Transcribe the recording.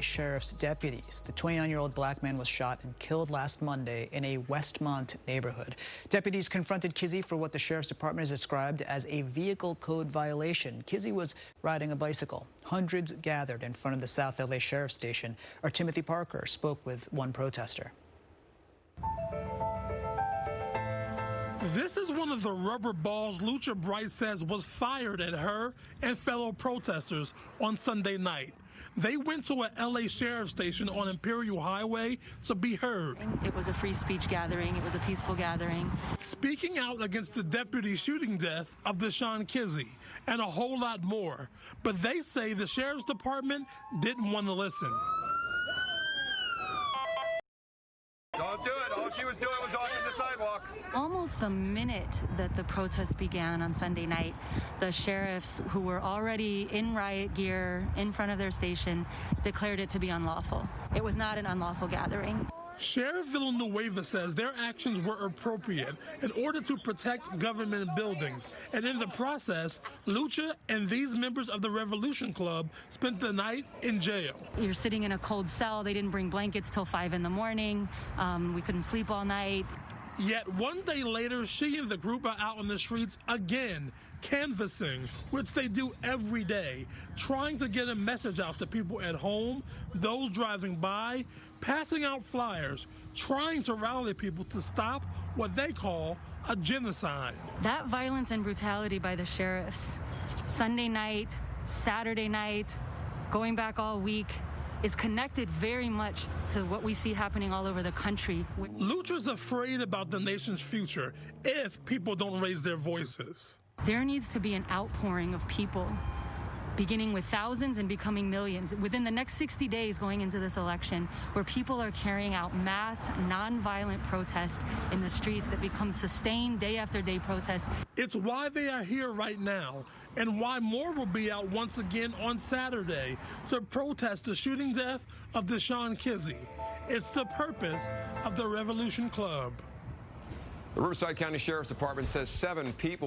Sheriff's deputies. The 29-year-old black man was shot and killed last Monday in a Westmont neighborhood. Deputies confronted Kizzee for what the Sheriff's Department has described as a vehicle code violation. Kizzee was riding a bicycle. Hundreds gathered in front of the South LA Sheriff's Station. Our Timothy Parker spoke with one protester. This is one of the rubber balls Lucha Bright says was fired at her and fellow protesters on Sunday night. They went to a LA Sheriff's Station on Imperial Highway to be heard. It was a free speech gathering. It was a peaceful gathering. Speaking out against the deputy shooting death of Dijon Kizzee and a whole lot more. But they say the Sheriff's Department didn't want to listen. Don't do it. All she was doing was walking the sidewalk. Almost the minute that the protest began on Sunday night, the sheriffs, who were already in riot gear in front of their station, declared it to be unlawful. It was not an unlawful gathering. Sheriff Villanueva says their actions were appropriate in order to protect government buildings. And in the process, Lucha and these members of the Revolution Club spent the night in jail. You're sitting in a cold cell. They didn't bring blankets till 5 in the morning. We couldn't sleep all night. Yet one day later, she and the group are out on the streets again, canvassing, which they do every day, trying to get a message out to people at home, those driving by, passing out flyers, trying to rally people to stop what they call a genocide. That violence and brutality by the sheriffs, Sunday night, Saturday night, going back all week, is connected very much to what we see happening all over the country. Lucha's afraid about the nation's future if people don't raise their voices. There needs to be an outpouring of people, beginning with thousands and becoming millions, within the next 60 days going into this election, where people are carrying out mass, nonviolent protests in the streets that become sustained day after day protests. It's why they are here right now, and why more will be out once again on Saturday to protest the shooting death of Dijon Kizzee. It's the purpose of the Revolution Club. The Riverside County Sheriff's Department says 7 people